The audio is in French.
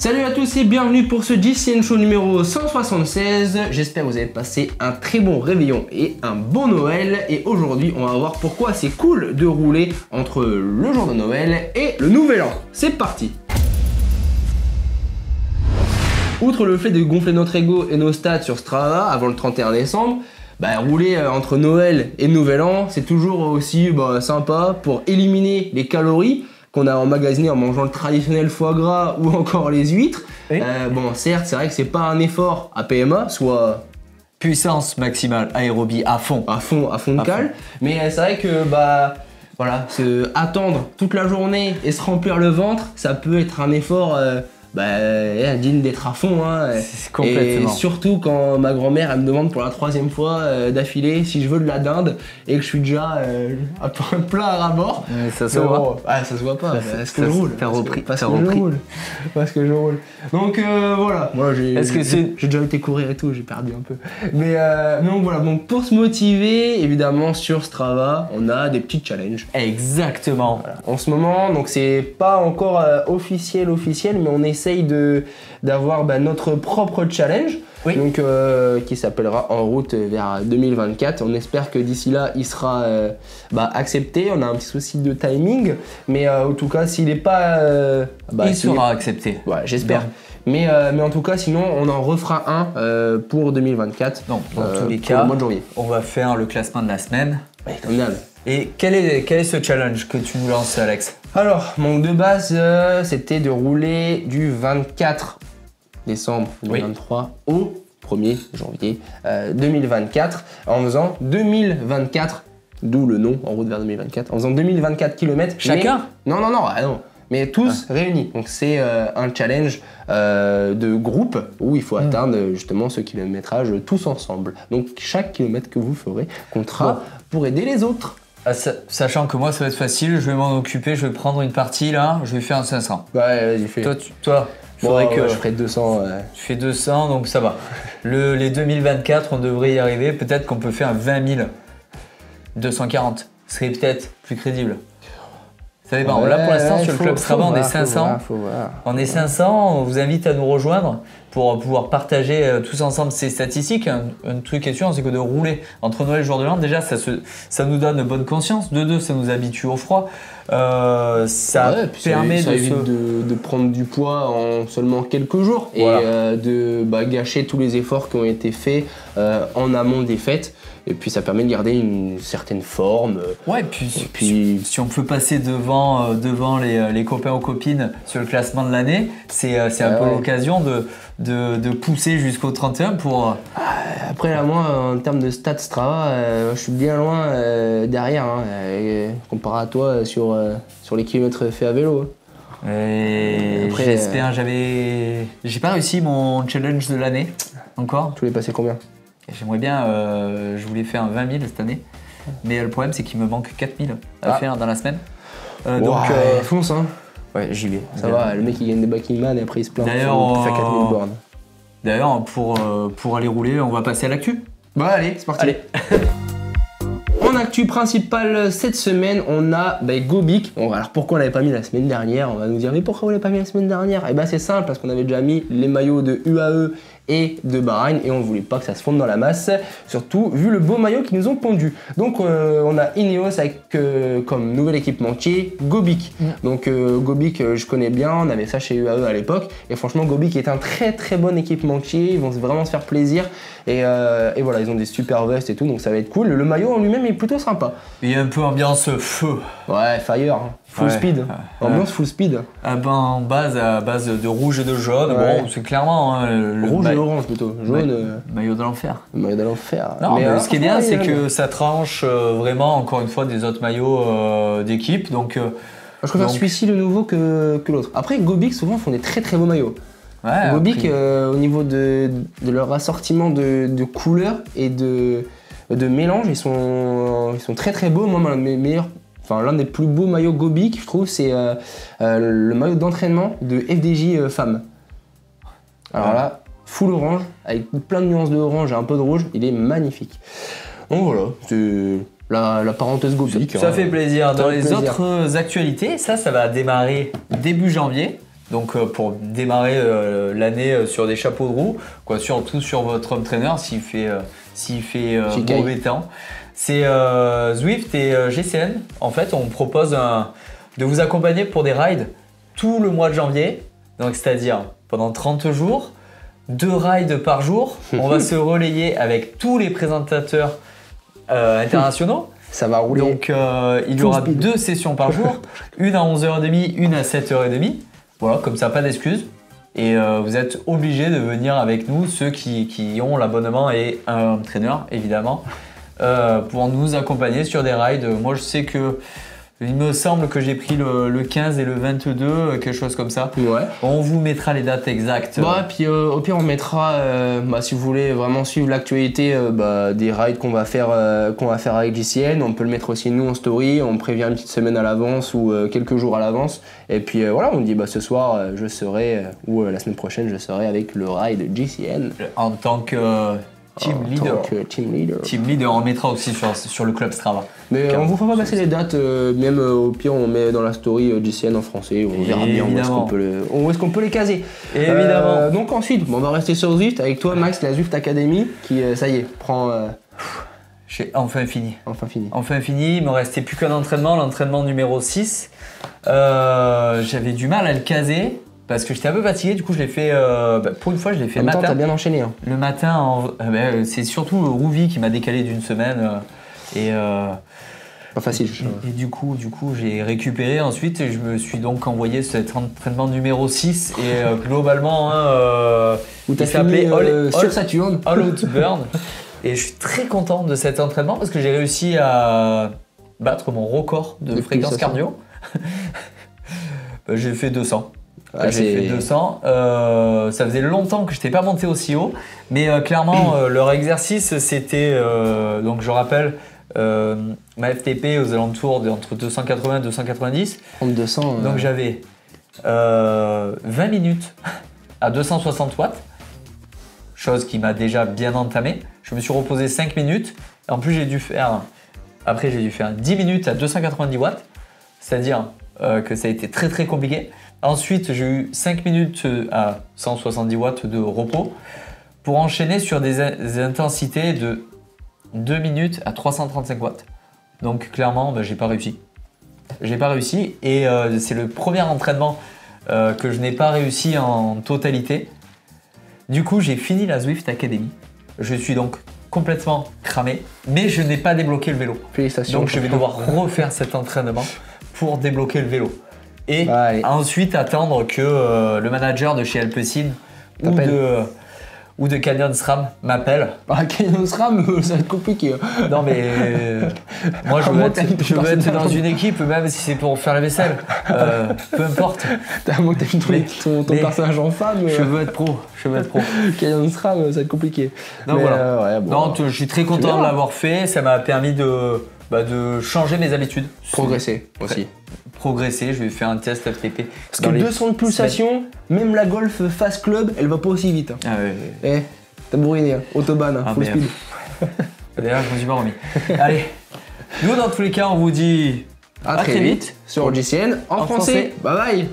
Salut à tous et bienvenue pour ce GCN Show numéro 176. J'espère que vous avez passé un très bon réveillon et un bon Noël. Et aujourd'hui, on va voir pourquoi c'est cool de rouler entre le jour de Noël et le Nouvel An. C'est parti! Outre le fait de gonfler notre ego et nos stats sur Strava avant le 31 décembre, rouler entre Noël et Nouvel An, c'est toujours aussi sympa pour éliminer les calories qu'on a emmagasinées en mangeant le traditionnel foie gras ou encore les huîtres. Oui. Certes, c'est vrai que c'est pas un effort à PMA, soit puissance maximale aérobie à fond de cale, mais c'est vrai que attendre toute la journée et se remplir le ventre, ça peut être un effort digne d'être à fond, hein. Complètement. Et surtout quand ma grand-mère elle me demande pour la 3e fois d'affilée si je veux de la dinde et que je suis déjà plein à ras-bord. Ça se voit. Ça se voit pas, parce que je roule. Parce que je roule. Donc voilà, moi j'ai déjà été courir et tout, j'ai perdu un peu. Mais donc voilà, donc pour se motiver, évidemment sur Strava, on a des petits challenges. Exactement. Voilà. En ce moment, donc c'est pas encore officiel, mais on essaye d'avoir notre propre challenge, oui. Donc qui s'appellera En route vers 2024. On espère que d'ici là il sera accepté. On a un petit souci de timing, mais en tout cas s'il n'est pas il sera accepté. Ouais, j'espère. Mais en tout cas sinon on en refera un pour 2024. Donc dans tous les cas, le mois de janvier. On va faire le classement de la semaine. Ouais, comme d'hab. Et quel est ce challenge que tu nous lances, Alex? Alors, de base, c'était de rouler du 24 décembre 2023 au 1er janvier 2024 en faisant 2024, d'où le nom En route vers 2024, en faisant 2024 km. Chacun? Non. Mais tous réunis. Donc c'est un challenge de groupe où il faut atteindre justement ce kilométrage tous ensemble. Donc chaque kilomètre que vous ferez comptera pour aider les autres. Sachant que moi ça va être facile, je vais m'en occuper, je vais prendre une partie là, je vais faire un 500. Ouais, vas-y, fais. Toi, faudrait que je ferai 200. Tu fais 200, donc ça va. Les 2024, on devrait y arriver. Peut-être qu'on peut faire un 20 000. 240, ce serait peut-être plus crédible. Ça dépend. Là pour l'instant sur le club Strava on est 500. On est 500, on vous invite à nous rejoindre pour pouvoir partager tous ensemble ces statistiques. Un truc qui est sûr, c'est que de rouler entre Noël et le jour de l'an, déjà ça nous donne bonne conscience. De deux, ça nous habitue au froid. Ça évite de prendre du poids en seulement quelques jours et de gâcher tous les efforts qui ont été faits en amont des fêtes. Et puis ça permet de garder une certaine forme. Ouais, puis si on peut passer devant les copains ou copines sur le classement de l'année, c'est un peu l'occasion de pousser jusqu'au 31 pour... Après là, moi, en termes de stats Strava, je suis bien loin derrière, comparé à toi sur les kilomètres faits à vélo. Et après, j'espère, j'ai pas réussi mon challenge de l'année encore. Tu voulais passer combien? J'aimerais bien, je voulais faire un 20 000 cette année, mais le problème c'est qu'il me manque 4 000 à faire dans la semaine. Donc fonce hein. Ouais, j'y vais. Ça va, le mec il gagne des Backingman et après il se plaint pour faire 4 000 bornes. D'ailleurs, pour aller rouler, on va passer à l'actu. Allez, c'est parti. Allez. En actu principale cette semaine, on a Gobic. Alors pourquoi on l'avait pas mis la semaine dernière? On va nous dire mais pourquoi on l'avait pas mis la semaine dernière? C'est simple, parce qu'on avait déjà mis les maillots de UAE et de Bahreïn et on voulait pas que ça se fonde dans la masse, surtout vu le beau maillot qu'ils nous ont pondu. Donc on a Ineos avec comme nouvel équipementier Gobic. Donc Gobic je connais bien, on avait ça chez UAE à l'époque et franchement Gobic est un très très bon équipementier, ils vont vraiment se faire plaisir et voilà, ils ont des super vestes et tout, donc ça va être cool. Le maillot en lui-même est plutôt sympa. Il y a un peu ambiance feu. Ouais, fire. Full speed, ambiance full speed. À base de rouge et de jaune, bon c'est clairement le rouge et orange plutôt, jaune. Maillot de l'enfer. Maillot de l'enfer. Non, mais ce qui est bien c'est que ça tranche vraiment encore une fois des autres maillots d'équipe, donc. Je préfère celui-ci le nouveau que l'autre. Après Gobic souvent font des très très beaux maillots. Ouais, Gobic au niveau de leur assortiment de couleurs et de mélange, ils sont très très beaux. Moi l'un des plus beaux maillots Gobic, je trouve, c'est le maillot d'entraînement de FDJ Femmes. Alors là, full orange, avec plein de nuances de orange et un peu de rouge, il est magnifique. Donc voilà, c'est la parenthèse Gobic. Ça fait plaisir. Dans les autres actualités, ça va démarrer début janvier. Donc pour démarrer l'année sur des chapeaux de roue, quoi, surtout sur votre home trainer s'il fait mauvais temps. C'est Zwift et GCN. En fait, on propose de vous accompagner pour des rides tout le mois de janvier. Donc c'est-à-dire pendant 30 jours, 2 rides par jour. On va se relayer avec tous les présentateurs internationaux. Ça va rouler. Donc il y aura 2 sessions par jour, une à 11h30, une à 7h30. Voilà, comme ça, pas d'excuses. Et vous êtes obligés de venir avec nous, ceux qui ont l'abonnement et un trainer, évidemment, pour nous accompagner sur des rides. Moi, je sais que il me semble que j'ai pris le 15 et le 22, quelque chose comme ça. Ouais. On vous mettra les dates exactes. Bah, puis au pire, on mettra, si vous voulez vraiment suivre l'actualité des rides qu'on va faire avec JCN, on peut le mettre aussi nous en story, on prévient une petite semaine à l'avance ou quelques jours à l'avance. Et puis voilà, on dit ce soir je serai, ou la semaine prochaine je serai avec le ride JCN. En tant que team leader. Team leader, on mettra aussi sur le club Strava. Mais on vous fera pas passer les dates, même au pire on met dans la story JCN en français, on verra bien où est-ce qu'on peut les caser. Évidemment. Donc ensuite, on va rester sur Zwift avec toi Max, la Zwift Academy qui ça y est, prend... J'ai enfin fini. Enfin fini, il me restait plus qu'un entraînement, l'entraînement numéro 6. J'avais du mal à le caser. Parce que j'étais un peu fatigué, du coup je l'ai fait, pour une fois je l'ai fait le matin. T'as bien enchaîné. Hein. Le matin, c'est surtout Rouvi qui m'a décalé d'une semaine. Pas facile. Et du coup j'ai récupéré ensuite et je me suis donc envoyé cet entraînement numéro 6 et globalement où t'as fini sur Saturne. All Out Burn. Et je suis très content de cet entraînement parce que j'ai réussi à battre mon record de fréquence cardio. J'ai fait 200. J'ai fait 200. Ça faisait longtemps que je n'étais pas monté aussi haut, mais clairement leur exercice c'était, donc je rappelle, ma FTP aux alentours entre 280 et 290. 200. Donc j'avais 20 minutes à 260 watts, chose qui m'a déjà bien entamé. Je me suis reposé 5 minutes. En plus j'ai dû faire 10 minutes à 290 watts, c'est-à-dire que ça a été très très compliqué. Ensuite, j'ai eu 5 minutes à 170 watts de repos pour enchaîner sur des intensités de 2 minutes à 335 watts. Donc clairement, j'ai pas réussi. J'ai pas réussi et c'est le premier entraînement que je n'ai pas réussi en totalité. Du coup, j'ai fini la Zwift Academy. Je suis donc complètement cramé, mais je n'ai pas débloqué le vélo. Félicitations. Donc je vais devoir refaire cet entraînement pour débloquer le vélo. Et ensuite attendre que le manager de chez Alpecin ou de Canyon SRAM m'appelle. Canyon SRAM, ça va être compliqué. Non mais moi je veux être dans une équipe, même si c'est pour faire la vaisselle. Peu importe. T'as moins que ton personnage en femme. Je veux être pro. Canyon SRAM, ça va être compliqué. Non, voilà. Non, je suis très content de l'avoir fait. Ça m'a permis de changer mes habitudes. Progresser aussi. Je vais faire un test FTP. Parce que 200 de pulsations, même la Golf Fast Club, elle va pas aussi vite. Ah ouais. T'as bourriné, Autobahn, full speed. D'ailleurs, je me suis pas remis. Allez, nous dans tous les cas, on vous dit à très vite sur JCN en français. Bye bye.